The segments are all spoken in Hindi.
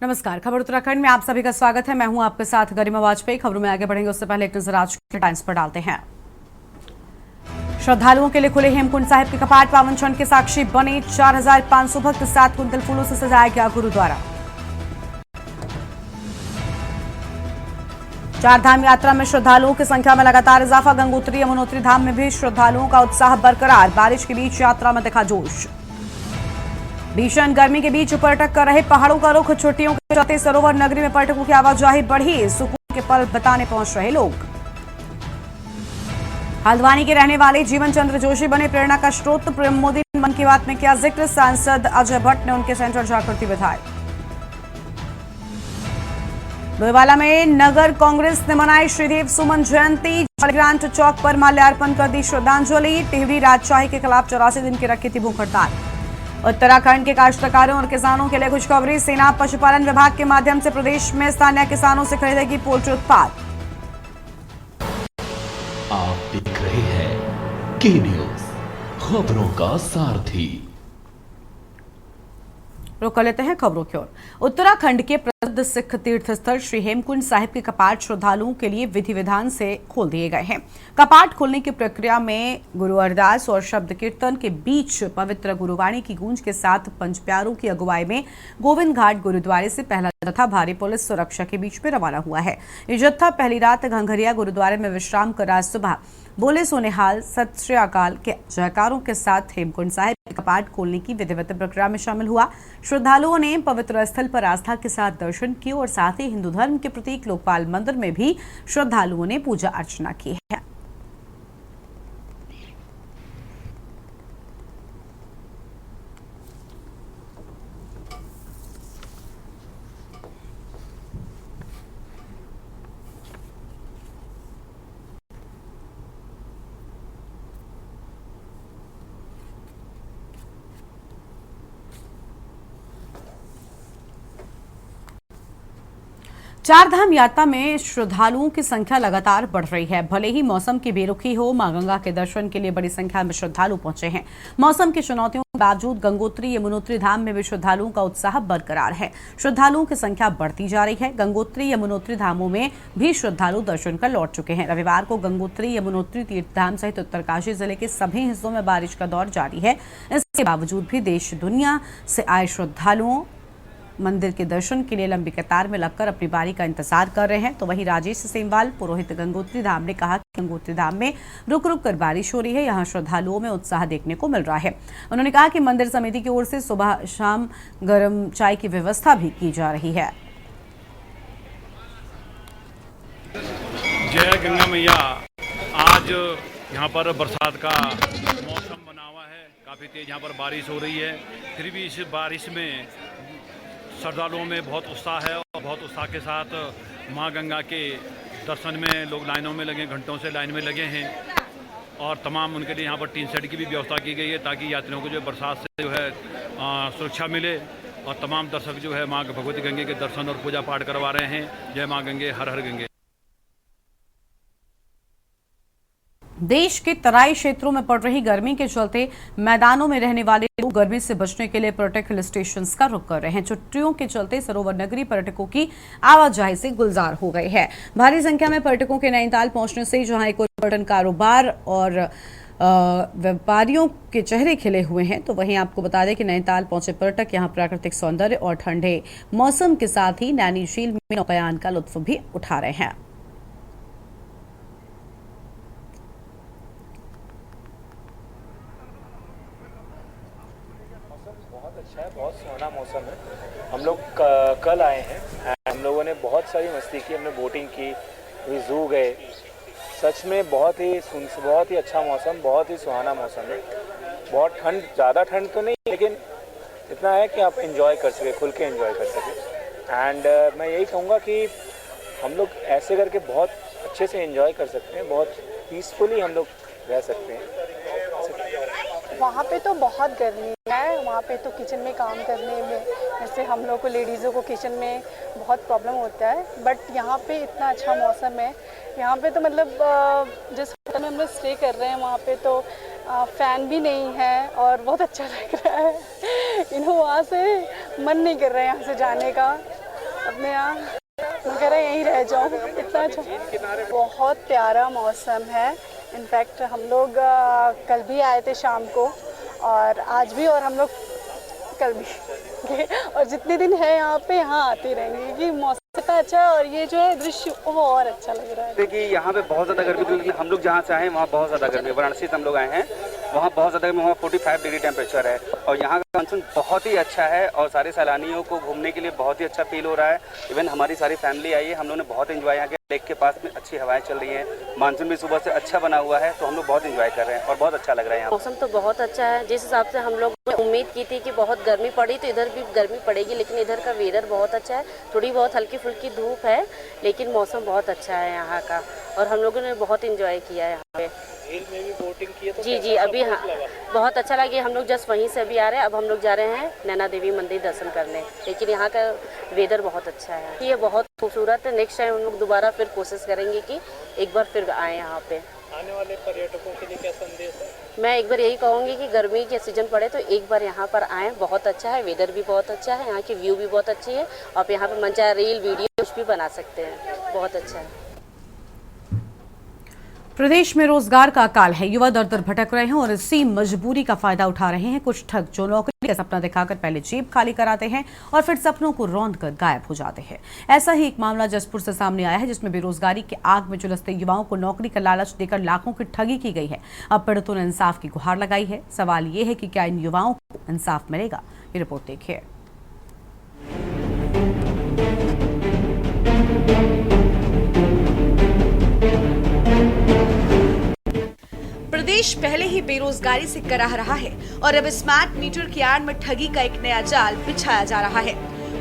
नमस्कार। खबर उत्तराखंड में आप सभी का स्वागत है। मैं हूं आपके साथ गरिमा वाजपेयी। खबरों में आगे बढ़ेंगे उससे पहले एक नजर आज के टाइम्स पर डालते हैं। श्रद्धालुओं के लिए खुले हेमकुंड साहिब के कपाट, पावन क्षण के साक्षी बने 4500 भक्त। 7 कुंतल फूलों से सजाया गया गुरुद्वारा। चार धाम यात्रा में श्रद्धालुओं की संख्या में लगातार इजाफा। गंगोत्री यमुनोत्री धाम में भी श्रद्धालुओं का उत्साह बरकरार। बारिश के बीच यात्रा में दिखा जोश। भीषण गर्मी के बीच पर्यटक कर रहे पहाड़ों का रुख। छुट्टियों के चलते सरोवर नगरी में पर्यटकों की आवाजाही बढ़ी। सुकून के पल बिताने पहुंच रहे लोग। हल्द्वानी के रहने वाले जीवन चंद्र जोशी बने प्रेरणा का स्रोत। पीएम मोदी ने मन की बात में किया जिक्र। सांसद अजय भट्ट ने उनके सेंटर जाकर दी बधाई। डोईवाला में नगर कांग्रेस ने मनाई श्रीदेव सुमन जयंती। ग्रांट चौक पर माल्यार्पण कर दी श्रद्धांजलि। टिहरी राजशाही के खिलाफ 84 दिन की रखी थी भूख हड़ताल। उत्तराखंड के काश्तकारों और किसानों के लिए खुशखबरी। सेना पशुपालन विभाग के माध्यम से प्रदेश में स्थानीय किसानों से खरीदेगी पोल्ट्री उत्पाद। आप देख रहे हैं के न्यूज, खबरों का सारथी। रुक कर लेते हैं खबरों की ओर। उत्तराखंड के प्रसिद्ध सिख तीर्थ स्थल श्री हेमकुंड साहिब के कपाट श्रद्धालुओं के लिए विधि विधान से खोल दिए गए हैं। कपाट खोलने की प्रक्रिया में गुरु अरदास और शब्द कीर्तन के बीच पवित्र गुरुवाणी की गूंज के साथ पंच प्यारों की अगुवाई में गोविंद घाट गुरुद्वारे से पहला जत्था भारी पुलिस सुरक्षा के बीच में रवाना हुआ है। ये जत्था पहली रात घंघरिया गुरुद्वारे में विश्राम कर आज सुबह बोले सोनेहाल सत श्री अकाल के जयकारों के साथ हेमकुंड साहिब के कपाट खोलने की विधिवत प्रक्रिया में शामिल हुआ। श्रद्धालुओं ने पवित्र स्थल पर आस्था के साथ दर्शन किए और साथ ही हिंदू धर्म के प्रतीक लोकपाल मंदिर में भी श्रद्धालुओं ने पूजा अर्चना की है। चार धाम यात्रा में श्रद्धालुओं की संख्या लगातार बढ़ रही है। भले ही मौसम की बेरुखी हो, मां गंगा के दर्शन के लिए बड़ी संख्या में श्रद्धालु पहुंचे हैं। मौसम की चुनौतियों के बावजूद गंगोत्री यमुनोत्री धाम में भी श्रद्धालुओं का उत्साह बरकरार है। श्रद्धालुओं की संख्या बढ़ती जा रही है। गंगोत्री यमुनोत्री धामों में भी श्रद्धालु दर्शन कर लौट चुके हैं। रविवार को गंगोत्री यमुनोत्री तीर्थ धाम सहित उत्तरकाशी जिले के सभी हिस्सों में बारिश का दौर जारी है। इसके बावजूद भी देश दुनिया से आए श्रद्धालुओं मंदिर के दर्शन के लिए लंबी कतार में लगकर अपनी बारी का इंतजार कर रहे हैं। तो वहीं राजेश सेमवाल, पुरोहित गंगोत्री धाम ने कहा कि गंगोत्री धाम में रुक रुक कर बारिश हो रही है। यहाँ श्रद्धालुओं में उत्साह देखने को मिल रहा है। उन्होंने कहा कि मंदिर समिति की ओर से सुबह शाम गर्म चाय की व्यवस्था भी की जा रही है। जय गंगा मैया। आज यहाँ पर बरसात का मौसम बना हुआ है। काफ़ी तेज यहाँ पर बारिश हो रही है। फिर भी इस बारिश में श्रद्धालुओं में बहुत उत्साह है और बहुत उत्साह के साथ मां गंगा के दर्शन में लोग लाइनों में लगे, घंटों से लाइन में लगे हैं। और तमाम उनके लिए यहाँ पर टीन सेट की भी व्यवस्था की गई है ताकि यात्रियों को जो बरसात से जो है सुरक्षा मिले। और तमाम दर्शक जो है मां भगवती गंगे के दर्शन और पूजा पाठ करवा रहे हैं। जय मां गंगे, हर हर गंगे। देश के तराई क्षेत्रों में पड़ रही गर्मी के चलते मैदानों में रहने वाले लोग गर्मी से बचने के लिए पर्यटक हिल स्टेशन का रुख कर रहे हैं। छुट्टियों के चलते सरोवर नगरी पर्यटकों की आवाजाही से गुलजार हो गई है। भारी संख्या में पर्यटकों के नैनीताल पहुंचने से जहां एक पर्यटन कारोबार और व्यापारियों के चेहरे खिले हुए हैं, तो वहीं आपको बता दें कि नैनीताल पहुंचे पर्यटक यहां प्राकृतिक सौंदर्य और ठंडे मौसम के साथ ही नैनी झील में नौकायान का लुत्फ भी उठा रहे हैं। बहुत अच्छा है, बहुत सुहाना मौसम है। हम लोग कल आए हैं। हम लोगों ने बहुत सारी मस्ती की, हमने बोटिंग की, अभी जू गए। सच में बहुत ही अच्छा मौसम, बहुत ही सुहाना मौसम है। बहुत ठंड, ज़्यादा ठंड तो नहीं, लेकिन इतना है कि आप एंजॉय कर सके, खुल के एंजॉय कर सके। एंड मैं यही कहूँगा कि हम लोग ऐसे करके बहुत अच्छे से एंजॉय कर सकते हैं, बहुत पीसफुली हम लोग रह सकते हैं। वहाँ पे तो बहुत गर्मी है। वहाँ पे तो किचन में काम करने में, जैसे हम लोग को लेडीज़ों को किचन में बहुत प्रॉब्लम होता है। बट यहाँ पे इतना अच्छा मौसम है। यहाँ पे तो मतलब जिस होटल में हम लोग स्टे कर रहे हैं वहाँ पे तो फ़ैन भी नहीं है और बहुत अच्छा लग रहा है। वहाँ से मन नहीं कर रहा है यहाँ से जाने का। अपने यहाँ मैं कह रहा यहीं रह जाऊँ, इतना अच्छा बहुत प्यारा मौसम है। इनफैक्ट हम लोग कल भी आए थे शाम को और आज भी, और हम लोग कल भी और जितने दिन है यहाँ पे यहाँ आते रहेंगे क्योंकि मौसम इतना अच्छा है और ये जो है दृश्य वो और अच्छा लग रहा है। देखिए यहाँ पे बहुत ज़्यादा गर्मी, क्योंकि हम लोग जहाँ से आए हैं वहाँ बहुत ज़्यादा गर्मी है। वाराणसी से हम लोग आए हैं, वहाँ बहुत ज़्यादा गर्मी, वहाँ 45 डिग्री टेम्परेचर है और यहाँ का मानसून बहुत ही अच्छा है और सारे सैलानियों को घूमने के लिए बहुत ही अच्छा फील हो रहा है। इवन हमारी सारी फैमिली आई है, हम लोगों ने बहुत इन्जॉय यहाँ के लेक के पास में अच्छी हवाएं चल रही हैं, मानसून भी सुबह से अच्छा बना हुआ है, तो हम लोग बहुत इन्जॉय कर रहे हैं और बहुत अच्छा लग रहा है यहाँ। मौसम तो बहुत अच्छा है। जिस हिसाब से हम लोग उम्मीद की थी कि बहुत गर्मी पड़ी तो इधर भी गर्मी पड़ेगी, लेकिन इधर का वेदर बहुत अच्छा है। थोड़ी बहुत हल्की फुल्की धूप है लेकिन मौसम बहुत अच्छा है यहाँ का और हम लोगों ने बहुत इन्जॉय किया है यहाँ पे। झील में भी बोटिंग की है तो जी अभी हाँ बहुत अच्छा लगे। हम लोग जस्ट वहीं से अभी आ रहे हैं, अब हम लोग जा रहे हैं नैना देवी मंदिर दर्शन करने, लेकिन यहाँ का वेदर बहुत अच्छा है, ये बहुत खूबसूरत है। नेक्स्ट टाइम हम लोग दोबारा फिर कोशिश करेंगे कि एक बार फिर आए यहाँ पे। आने वाले पर्यटकों के लिए क्या संदेश है? मैं एक बार यही कहूँगी कि गर्मी के सीजन पड़े तो एक बार यहाँ पर आएँ, बहुत अच्छा है, वेदर भी बहुत अच्छा है, यहाँ की व्यू भी बहुत अच्छी है। आप यहाँ पर मन चाहे रील वीडियो कुछ भी बना सकते हैं, बहुत अच्छा है। प्रदेश में रोजगार का अकाल है, युवा दर दर भटक रहे हैं और इसी मजबूरी का फायदा उठा रहे हैं कुछ ठग, जो नौकरी का सपना दिखाकर पहले जेब खाली कराते हैं और फिर सपनों को रौंद कर गायब हो जाते हैं। ऐसा ही एक मामला जसपुर से सामने आया है, जिसमें बेरोजगारी के आग में झुलसते युवाओं को नौकरी का लालच देकर लाखों की ठगी की गई है। अब पीड़ितों ने इंसाफ की गुहार लगाई है। सवाल ये है कि क्या इन युवाओं को इंसाफ मिलेगा? ये रिपोर्ट देखिए। प्रदेश पहले ही बेरोजगारी से कराह रहा है और अब स्मार्ट मीटर की आड़ में ठगी का एक नया जाल बिछाया जा रहा है।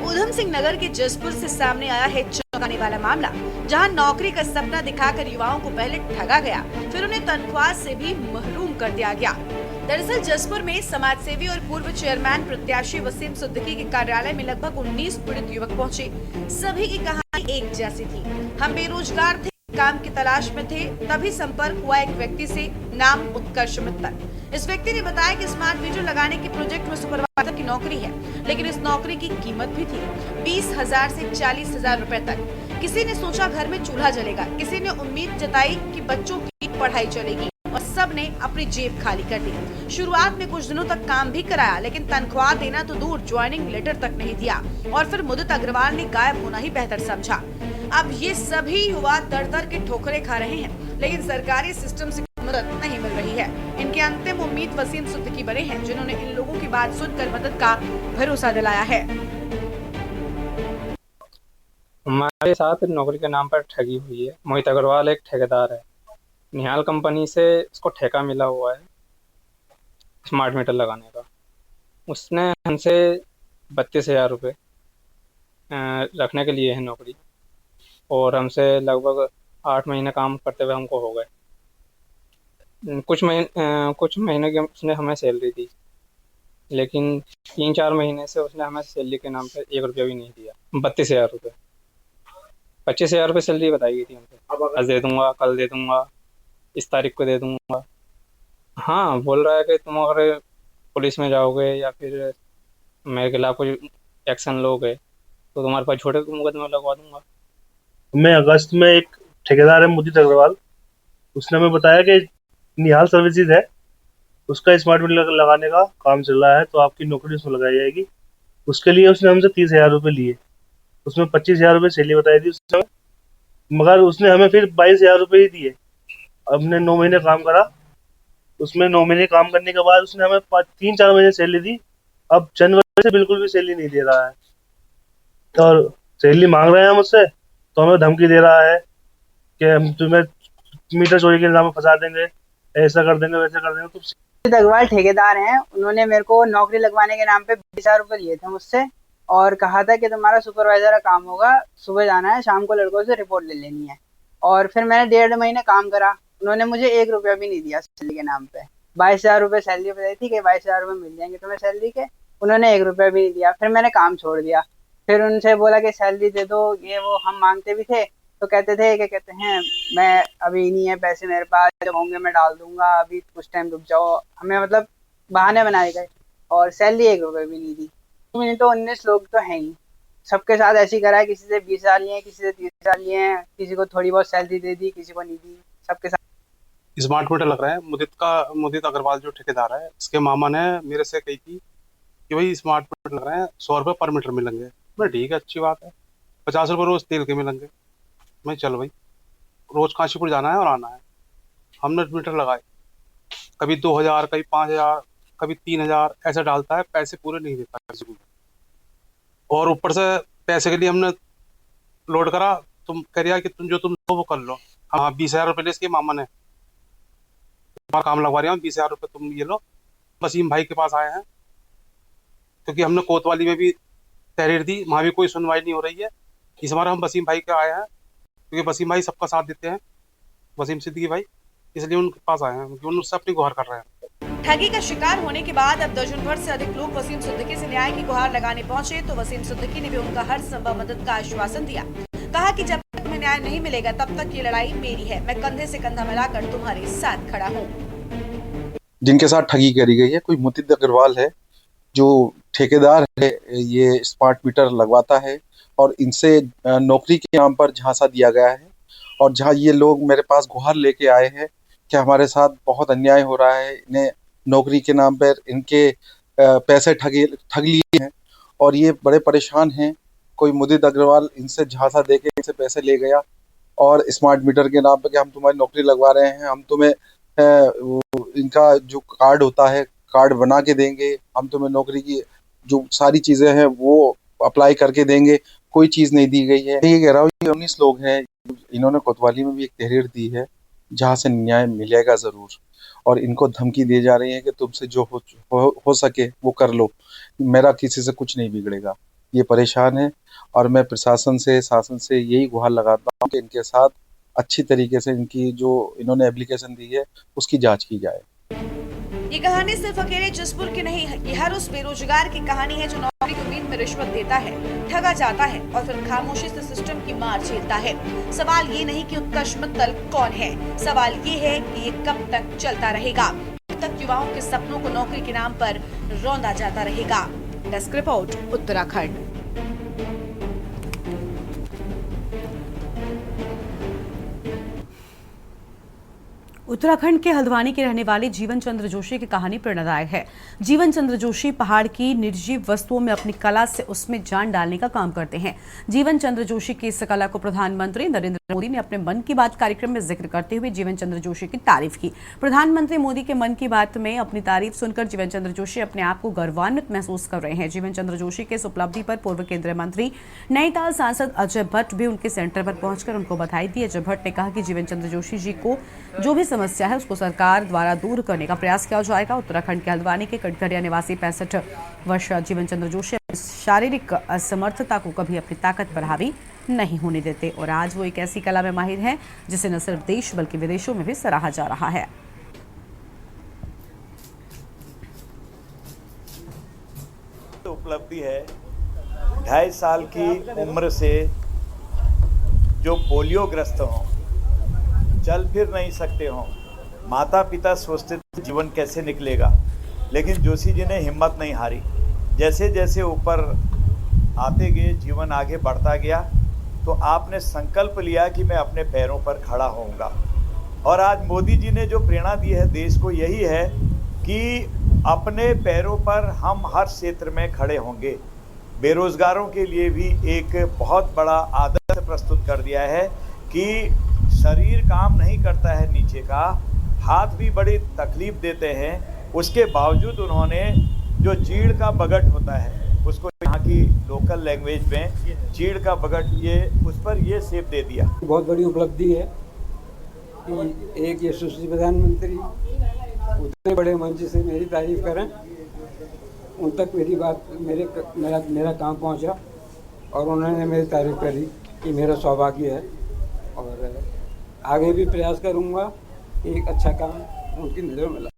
उधम सिंह नगर के जसपुर से सामने आया है चौंकाने वाला मामला, जहां नौकरी का सपना दिखाकर युवाओं को पहले ठगा गया, फिर उन्हें तनख्वाह से भी महरूम कर दिया गया। दरअसल जसपुर में समाजसेवी और पूर्व चेयरमैन प्रत्याशी वसीम सिद्दीकी के कार्यालय में लगभग 19 पीड़ित युवक पहुंचे। सभी की कहानी एक जैसी थी। हम बेरोजगार थे, काम की तलाश में थे, तभी संपर्क हुआ एक व्यक्ति से, नाम उत्कर्ष मित्तल। इस व्यक्ति ने बताया कि स्मार्ट मीटर लगाने के प्रोजेक्ट में सुपरवाइजर की नौकरी है, लेकिन इस नौकरी की कीमत भी थी 20,000 से 40,000 रुपए तक। किसी ने सोचा घर में चूल्हा जलेगा, किसी ने उम्मीद जताई कि बच्चों की पढ़ाई चलेगी और सब ने अपनी जेब खाली कर दी। शुरुआत में कुछ दिनों तक काम भी कराया, लेकिन तनख्वाह देना तो दूर, ज्वाइनिंग लेटर तक नहीं दिया और फिर मुदित अग्रवाल ने गायब होना ही बेहतर समझा। अब ये सभी युवा दर दर के ठोकरे खा रहे हैं, लेकिन सरकारी सिस्टम से मदद नहीं मिल रही है। इनकी अंतिम उम्मीद वसीम सिद्दीकी बने हैं, जिन्होंने इन लोगों की बात सुनकर मदद का भरोसा दिलाया है। हमारे साथ नौकरी के नाम पर ठगी हुई है। मोहित अग्रवाल एक ठेकेदार है, निहाल कंपनी से उसको ठेका मिला हुआ है स्मार्ट मीटर लगाने का। उसने हमसे 32,000 रुपये रखने के लिए है नौकरी, और हमसे लगभग 8 महीने काम करते हुए हमको हो गए। कुछ महीने की उसने हमें सैलरी दी, लेकिन 3-4 महीने से उसने हमें सैलरी के नाम पर 1 रुपया भी नहीं दिया। 32,000 रुपये, 25,000 रुपये सैलरी बताई गई थी हमसे। आज दे दूंगा, कल दे दूंगा, इस तारीख को दे दूंगा। हाँ, बोल रहा है कि तुम अगर पुलिस में जाओगे या फिर मेरे खिलाफ कोई एक्शन लोगे तो तुम्हारे पास छोटे मुकदमे लगवा दूंगा। मैं अगस्त में, एक ठेकेदार है मोहित अग्रवाल, उसने हमें बताया कि निहाल सर्विसेज है, उसका स्मार्ट मीटर लगाने का काम चल रहा है, तो आपकी नौकरी उसमें लगाई जाएगी। उसके लिए उसने हमसे 30,000 रुपये लिए, उसमें 25,000 रुपये सैलरी बताई थी उसने, मगर उसने हमें फिर 22,000 रुपये ही दिए। हमने 9 महीने काम करा, उसमें 9 महीने काम करने के बाद उसने हमें 3-4 महीने सैलरी दी। अब जनवरी से बिल्कुल भी सैलरी नहीं दे रहा है, और सैलरी मांग रहे हैं मुझसे, तो हमें धमकी दे रहा है कि हम तुम्हें मीटर चोरी के इल्जाम में फंसा देंगे, ऐसा कर देंगे, वैसा कर देंगे। तो अग्रवाल ठेकेदार हैं, उन्होंने मेरे को नौकरी लगवाने के नाम पे 20,000 रुपये लिए थे मुझसे और कहा था कि तुम्हारा सुपरवाइजर का काम होगा, सुबह जाना है, शाम को लड़कों से रिपोर्ट ले लेनी है। और फिर मैंने 1.5 महीने काम करा, उन्होंने मुझे 1 रुपया भी नहीं दिया सैलरी के नाम पे। 22,000 रुपये सैलरी बताई थी कि 22,000 रुपये मिल जाएंगे तुम्हें सैलरी के, उन्होंने 1 रुपया भी नहीं दिया। फिर मैंने काम छोड़ दिया, फिर उनसे बोला कि सैलरी दे दो, ये वो हम मांगते भी थे, तो कहते थे कि कहते हैं मैं अभी नहीं है पैसे मेरे पास, जब होंगे मैं डाल दूंगा, अभी कुछ टाइम रुक जाओ। हमें मतलब बहाने बनाए गए और सैलरी 1 रुपये भी नहीं दी। मैंने तो 19 लोग तो हैं ही, सबके साथ ऐसे ही करा है, किसी से 20,000 लिए हैं, किसी से 30,000 लिए हैं, किसी को थोड़ी बहुत सैलरी दे दी, किसी को नहीं दी, सबके साथ। स्मार्ट मीटर लग रहा है। मुदित अग्रवाल जो ठेकेदार है, इसके मामा ने मेरे से कही थी कि भाई स्मार्ट मीटर लग रहे हैं, 100 रुपये पर मीटर मिलेंगे। मैं ठीक है, अच्छी बात है, 50 रुपये रोज तेल के मिलेंगे। मैं चल भाई, रोज काशीपुर जाना है और आना है। हमने मीटर लगाए, कभी 2,000, कभी 5,000, कभी 3,000 ऐसे डालता है, पैसे पूरे नहीं देता किसी को। और ऊपर से पैसे के लिए हमने लोड करा, तुम कह रहा कि तुम लो वो कर लो। हाँ, 20,000 रुपये ले इसके मामा ने, काम लगवा रहे हैं, 20,000 रुपये तुम ये लो। वसीम भाई के पास आए हैं, क्योंकि हमने कोतवाली में भी तहरीर दी, वहाँ भी कोई सुनवाई नहीं हो रही है। इस बार हम वसीम भाई के आए हैं, क्योंकि वसीम भाई सबका साथ देते हैं, वसीम सिद्दीकी भाई, इसलिए उनके पास आए हैं, क्योंकि उनसे अपनी गुहार कर रहे हैं। ठगी का शिकार होने के बाद अब दर्जन भर से अधिक लोग वसीम सिद्दीकी से न्याय की गुहार लगाने पहुंचे, तो वसीम सिद्दीकी ने भी उनका हर संभव मदद का आश्वासन दिया। कहा कि जब तक तुम्हें न्याय नहीं मिलेगा तब तक ये लड़ाई मेरी है, मैं कंधे से कंधा मिलाकर तुम्हारे साथ खड़ा हूँ। जिनके साथ ठगी करी गई है, कोई मुदित अग्रवाल है जो ठेकेदार है, ये स्मार्ट मीटर लगवाता है और इनसे नौकरी के नाम पर झांसा दिया गया है। और जहां ये लोग मेरे पास गुहार लेके आए हैं कि हमारे साथ बहुत अन्याय हो रहा है, इन्हें नौकरी के नाम पर इनके पैसे ठग लिए हैं और ये बड़े परेशान हैं। कोई मुदित अग्रवाल इनसे झांसा देके इनसे पैसे ले गया और स्मार्ट मीटर के नाम पर कि हम तुम्हारी नौकरी लगवा रहे हैं, हम तुम्हें इनका जो कार्ड होता है कार्ड बना के देंगे, हम तुम्हें नौकरी की जो सारी चीजें हैं वो अप्लाई करके देंगे। कोई चीज नहीं दी गई है। ये कह रहा हूँ, ये 19 लोग हैं, इन्होंने कोतवाली में भी एक तहरीर दी है जहाँ से न्याय मिलेगा जरूर, और इनको धमकी दी जा रही है कि तुमसे जो हो सके वो कर लो, मेरा किसी से कुछ नहीं बिगड़ेगा। ये परेशान है और मैं प्रशासन से, शासन से यही गुहार लगाता हूँ कि इनके साथ अच्छी तरीके से इनकी जो इन्होंने एप्लीकेशन दी है उसकी जांच की जाए। ये कहानी सिर्फ अकेले जसपुर की नहीं है, ये हर उस बेरोजगार की कहानी है जो नौकरी की उम्मीद में रिश्वत देता है, ठगा जाता है और फिर खामोशी से सिस्टम की मार झेलता है। सवाल ये नहीं कि उत्कर्ष मित्तल कौन है, सवाल ये है कि ये कब तक चलता रहेगा, कब तक युवाओं के सपनों को नौकरी के नाम पर रौंदा जाता रहेगा। Desk report, Uttarakhand. उत्तराखंड के हल्द्वानी के रहने वाले जीवन चंद्र जोशी की कहानी प्रेरणादायक है। जीवन चंद्र जोशी पहाड़ की निर्जीव वस्तुओं में अपनी कला से उसमें जान डालने का काम करते हैं। जीवन चंद्र जोशी की इस कला को प्रधानमंत्री नरेंद्र मोदी ने अपने मन की बात कार्यक्रम में जिक्र करते हुए जीवन चंद्र जोशी की तारीफ की। प्रधानमंत्री मोदी के मन की बात में अपनी तारीफ सुनकर जीवन चंद्र जोशी अपने आप को गर्वान्वित महसूस कर रहे हैं। जीवन चंद्र जोशी के इस उपलब्धि पर पूर्व केंद्रीय मंत्री नैनीताल सांसद अजय भट्ट भी उनके सेंटर पर पहुंचकर उनको बधाई दी। अजय भट्ट ने कहा कि जीवन चंद्र जोशी जी को जो भी समस्या है उसको सरकार द्वारा दूर करने का प्रयास किया जाएगा। उत्तराखंड के हल्द्वानी के कटघरिया निवासी 65 वर्ष जीवन चंद्र जोशी शारीरिक असमर्थता को कभी अपनी ताकत पर हावी नहीं होने देते और आज वो एक ऐसी कला में माहिर हैं जिसे न सिर्फ देश बल्कि विदेशों में भी सराहा जा रहा है। उपलब्धि है 2.5 साल की उम्र से जो पोलियो ग्रस्त हों, चल फिर नहीं सकते हों, माता पिता सोचते थे जीवन कैसे निकलेगा, लेकिन जोशी जी ने हिम्मत नहीं हारी। जैसे जैसे ऊपर आते गए, जीवन आगे बढ़ता गया, तो आपने संकल्प लिया कि मैं अपने पैरों पर खड़ा होऊंगा। और आज मोदी जी ने जो प्रेरणा दी है देश को, यही है कि अपने पैरों पर हम हर क्षेत्र में खड़े होंगे। बेरोजगारों के लिए भी एक बहुत बड़ा आदर्श प्रस्तुत कर दिया है कि शरीर काम नहीं करता है नीचे का, हाथ भी बड़ी तकलीफ देते हैं, उसके बावजूद उन्होंने जो चीड़ का बगट होता है उसको यहाँ की लोकल लैंग्वेज में चीड़ का बगट, ये उस पर ये शेप दे दिया। बहुत बड़ी उपलब्धि है कि एक यशस्वी प्रधानमंत्री उतने बड़े मंच से मेरी तारीफ करें, उन तक मेरी बात मेरा काम पहुंचा और उन्होंने मेरी तारीफ करी कि मेरा सौभाग्य है और आगे भी प्रयास करूंगा कि एक अच्छा काम उनकी नज़र में ला।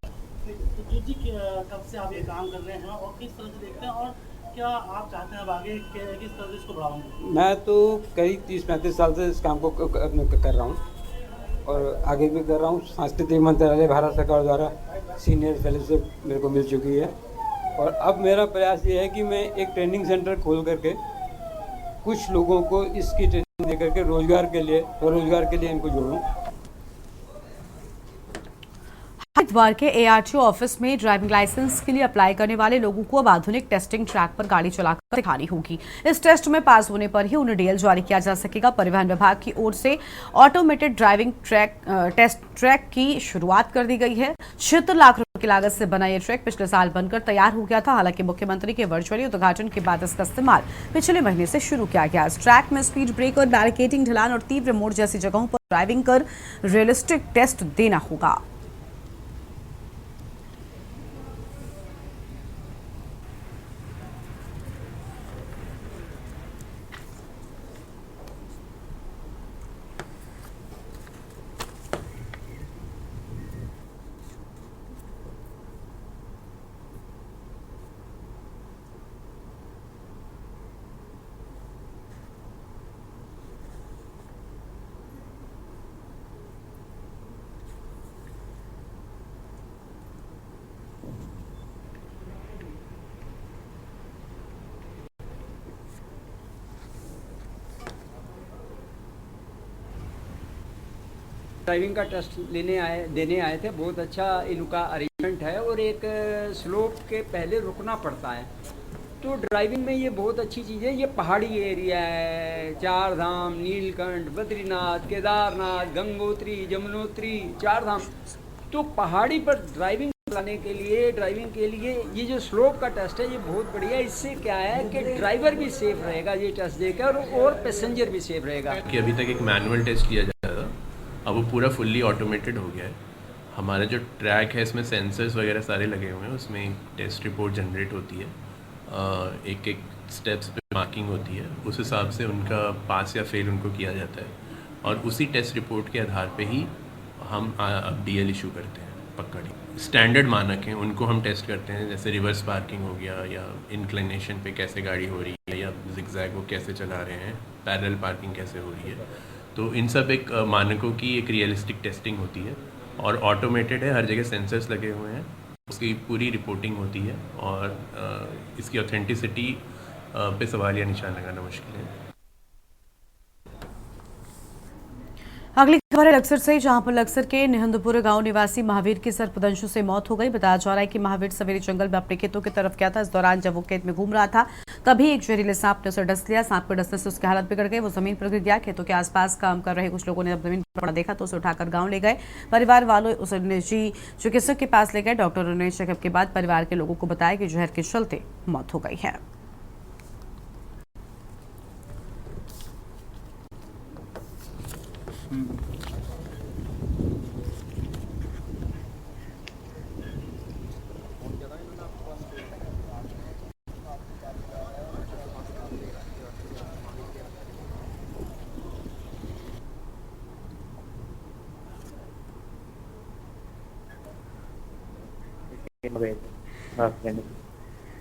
जी कब से आप ये काम कर रहे हैं और किस तरह से देखते हैं और क्या आप चाहते हैं आगे किस तरह से इसको बढ़ाएंगे? मैं तो करीब 30-35 साल से इस काम को कर रहा हूँ और आगे भी कर रहा हूँ। सांस्कृतिक मंत्रालय भारत सरकार द्वारा सीनियर फेलोशिप मेरे को मिल चुकी है और अब मेरा प्रयास ये है कि मैं एक ट्रेनिंग सेंटर खोल करके कुछ लोगों को इसकी ट्रेनिंग देकर के रोजगार के लिए इनको जोड़ूं। हरिद्वार के एआरटीओ ऑफिस में ड्राइविंग लाइसेंस के लिए अप्लाई करने वाले लोगों को अब आधुनिक टेस्टिंग ट्रैक पर गाड़ी चलाकर दिखानी होगी। इस टेस्ट में पास होने पर ही उन्हें डीएल जारी किया जा सकेगा। परिवहन विभाग की ओर से ऑटोमेटेड ड्राइविंग टेस्ट ट्रैक की शुरुआत कर दी गई है। 76 लाख रुपए की लागत से बना यह ट्रैक पिछले साल बनकर तैयार हो गया था। हालांकि मुख्यमंत्री के वर्चुअली उद्घाटन के बाद इसका इस्तेमाल पिछले महीने से शुरू किया गया। इस ट्रैक में स्पीड ब्रेकर, बैरिकेडिंग, ढलान और तीव्र मोड़ जैसी जगहों पर ड्राइविंग कर रियलिस्टिक टेस्ट देना होगा। ड्राइविंग का टेस्ट देने आए थे। बहुत अच्छा इनका अरेंजमेंट है और एक स्लोप के पहले रुकना पड़ता है, तो ड्राइविंग में ये बहुत अच्छी चीज़ है। ये पहाड़ी एरिया है, 4 धाम, नीलकंठ, बद्रीनाथ, केदारनाथ, गंगोत्री, यमुनोत्री, 4 धाम, तो पहाड़ी पर ड्राइविंग चलाने के लिए ये जो स्लोप का टेस्ट है ये बहुत बढ़िया है। इससे क्या है कि ड्राइवर भी सेफ रहेगा ये टेस्ट देकर और पैसेंजर भी सेफ रहेगा। कि अभी तक एक मैनुअल टेस्ट किया जाता था, अब वो पूरा फुल्ली ऑटोमेटेड हो गया है। हमारा जो ट्रैक है इसमें सेंसर्स वगैरह सारे लगे हुए हैं, उसमें एक टेस्ट रिपोर्ट जनरेट होती है, एक एक स्टेप्स पे मार्किंग होती है, उस हिसाब से उनका पास या फेल उनको किया जाता है और उसी टेस्ट रिपोर्ट के आधार पे ही हम अब डीएल इशू करते हैं। पक्का डी स्टैंडर्ड मानक हैं, उनको हम टेस्ट करते हैं, जैसे रिवर्स पार्किंग हो गया या इंक्लिनेशन पे कैसे गाड़ी हो रही है या जिगजैग वो कैसे चला रहे हैं, पैरेलल पार्किंग कैसे हो रही है, तो इन सब एक मानकों की एक रियलिस्टिक टेस्टिंग होती है और ऑटोमेटेड है। हर जगह सेंसर्स लगे हुए हैं, उसकी पूरी रिपोर्टिंग होती है और इसकी ऑथेंटिसिटी पे सवाल या निशान लगाना मुश्किल है। अगली खबर है लक्सर से, जहां पर लक्सर के निहंदपुर गांव निवासी महावीर की सर्पदंशों से मौत हो गई। बताया जा रहा है कि महावीर सवेरे जंगल में अपने खेतों की तरफ गया था। इस दौरान जब वो खेत में घूम रहा था तभी एक जहरीले सांप ने उसे डस लिया। सांप के डसने से उसकी हालत बिगड़ गई, वो जमीन पर गिर गया। खेतों के आसपास काम कर रहे कुछ लोगों ने जब जमीन पर पड़ा देखा तो उसे उठाकर गाँव ले गए। परिवार वालों उसे निजी चिकित्सक के पास ले गए। डॉक्टरों ने चेकअप के बाद परिवार के लोगों को बताया कि जहर के चलते मौत हो गई है।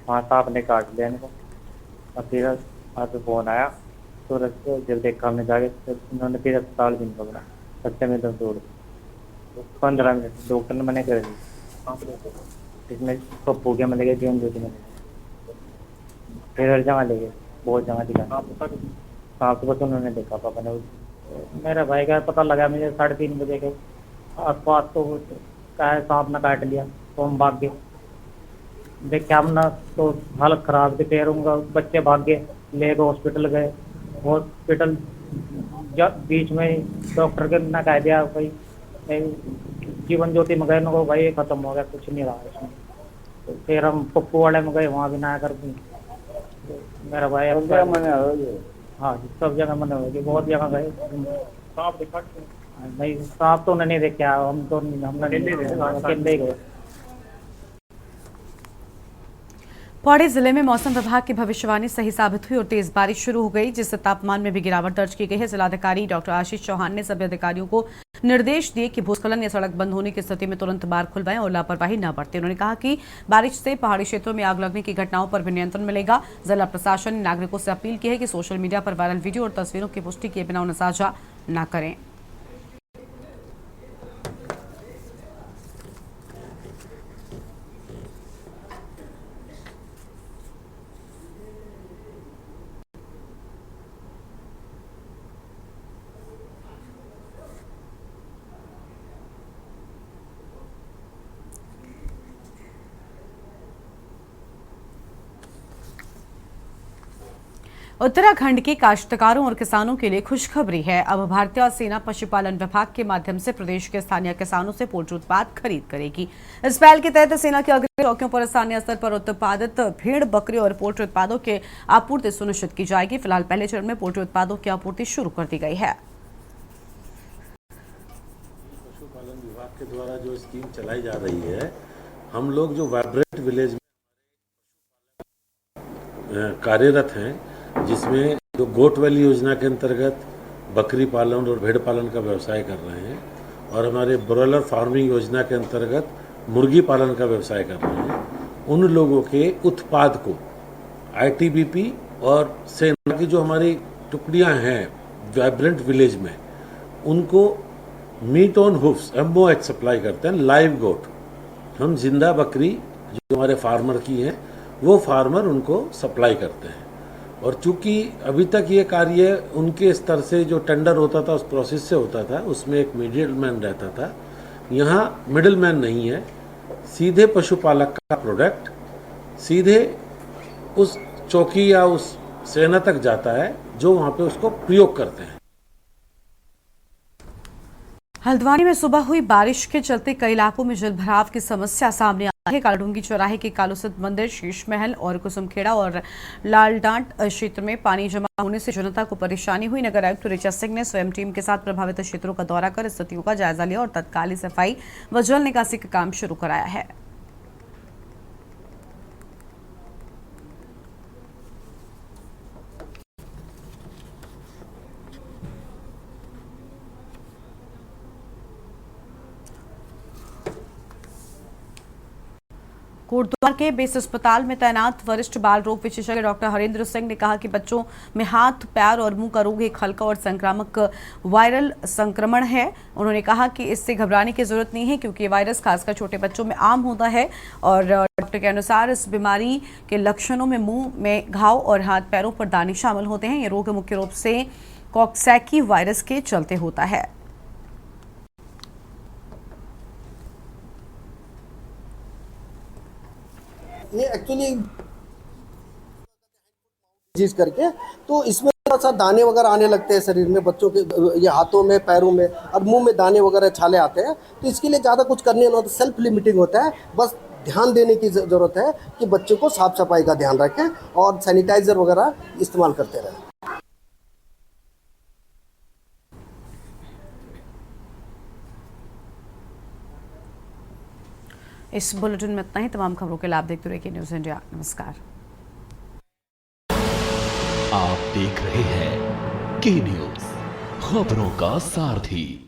वहाँ सांप ने काट लिया इनको और फिर आज फोन आया तो जब देखा हमने जाके उन्होंने फिर अस्पताल भी नहीं पकड़ा, सच्चे में दम तोड़ 15 मिनट डॉक्टर ने मना कर दी। इसमें पप्पू के में ले गए, जीवन ज्योति में फिर हर जगह ले गए, बहुत जगह दिखा। सांप तो बस उन्होंने देखा, पापा ने। मेरा भाई का पता लगा मुझे 3:30 बजे के आसपास, तो क्या है सांप ने काट लिया तो हम भाग गए। देखे हम ना तो हालत खराब थी, पैरों का बच्चे भाग गए, ले गए हॉस्पिटल गए। हॉस्पिटल बीच में डॉक्टर के ना कह दिया भाई जीवन ज्योति में गए, को भाई खत्म हो गया, कुछ नहीं रहा इसमें। तो फिर हम पप्पू वाले में गए, वहाँ भी ना कर मेरा भाई हाँ सब जगह मना होगी, बहुत जगह गए। सांप देखा नहीं, सांप तो नहीं देखा, हम तो अकेले गए। पौड़ी जिले में मौसम विभाग की भविष्यवाणी सही साबित हुई और तेज बारिश शुरू हो गई, जिससे तापमान में भी गिरावट दर्ज की गई है। जिलाधिकारी डॉक्टर आशीष चौहान ने सभी अधिकारियों को निर्देश दिए कि भूस्खलन या सड़क बंद होने की स्थिति में तुरंत बार खुलवाएं और लापरवाही न बरतें। उन्होंने कहा कि बारिश से पहाड़ी क्षेत्रों में आग लगने की घटनाओं पर भी नियंत्रण मिलेगा। जिला प्रशासन ने नागरिकों से अपील की है कि सोशल मीडिया पर वायरल वीडियो और तस्वीरों की पुष्टि किए बिना उन्हें साझा न करें। उत्तराखंड के काश्तकारों और किसानों के लिए खुशखबरी है। अब भारतीय सेना पशुपालन विभाग के माध्यम से प्रदेश के स्थानीय किसानों से पोल्ट्री उत्पाद खरीद करेगी। इस पहल के तहत सेना के अग्रणी चौकियों पर स्थानीय स्तर पर उत्पादित भेड़, बकरी और पोल्ट्री उत्पादों की आपूर्ति सुनिश्चित की जाएगी। फिलहाल पहले चरण में पोल्ट्री उत्पादों की आपूर्ति शुरू कर दी गई है। पशुपालन विभाग के द्वारा जो स्कीम चलाई जा रही है, हम लोग जो वाइब्रेंट विलेज में कार्यरत हैं, जिसमें जो गोट वैली योजना के अंतर्गत बकरी पालन और भेड़ पालन का व्यवसाय कर रहे हैं और हमारे ब्रॉयलर फार्मिंग योजना के अंतर्गत मुर्गी पालन का व्यवसाय कर रहे हैं, उन लोगों के उत्पाद को आईटीबीपी और सेना की जो हमारी टुकड़ियां हैं वाइब्रेंट विलेज में, उनको मीट ऑन हुफ्स MOH सप्लाई करते हैं। लाइव गोट, हम जिंदा बकरी जो हमारे फार्मर की है, वो फार्मर उनको सप्लाई करते हैं। और चूंकि अभी तक ये कार्य उनके स्तर से जो टेंडर होता था उस प्रोसेस से होता था, उसमें एक मिडिल मैन रहता था। यहाँ मिडिल मैन नहीं है, सीधे पशुपालक का प्रोडक्ट सीधे उस चौकी या उस सेना तक जाता है जो वहाँ पे उसको प्रयोग करते हैं। हल्द्वानी में सुबह हुई बारिश के चलते कई इलाकों में जलभराव की समस्या सामने आई है। कालडूंगी चौराहे के कालूसत मंदिर, शीश महल और कुसुमखेड़ा और लालडांट क्षेत्र में पानी जमा होने से जनता को परेशानी हुई। नगर आयुक्त ऋचा सिंह ने स्वयं टीम के साथ प्रभावित क्षेत्रों का दौरा कर स्थितियों का जायजा लिया और तत्काल सफाई व जल निकासी का काम शुरू कराया है। कोटद्वार के बेस अस्पताल में तैनात वरिष्ठ बाल रोग विशेषज्ञ डॉक्टर हरेंद्र सिंह ने कहा कि बच्चों में हाथ, पैर और मुंह का रोग एक हल्का और संक्रामक वायरल संक्रमण है। उन्होंने कहा कि इससे घबराने की जरूरत नहीं है, क्योंकि ये वायरस खासकर छोटे बच्चों में आम होता है। और डॉक्टर के अनुसार इस बीमारी के लक्षणों में मुंह में घाव और हाथ पैरों पर दाने शामिल होते हैं। ये रोग मुख्य रूप से कॉक्सैकी वायरस के चलते होता है। ये एक्चुअली चीज करके तो इसमें थोड़ा सा दाने वगैरह आने लगते हैं शरीर में, बच्चों के ये हाथों में, पैरों में और मुंह में दाने वगैरह छाले आते हैं। तो इसके लिए ज़्यादा कुछ करने नहीं होता, सेल्फ लिमिटिंग होता है। बस ध्यान देने की ज़रूरत है कि बच्चे को साफ सफाई का ध्यान रखें और सैनिटाइजर वगैरह इस्तेमाल करते रहें। इस बुलेटिन में इतना ही। तमाम खबरों के लिए आप देखते रहिए न्यूज़ इंडिया। नमस्कार। आप देख रहे हैं के न्यूज़, खबरों का सारथी।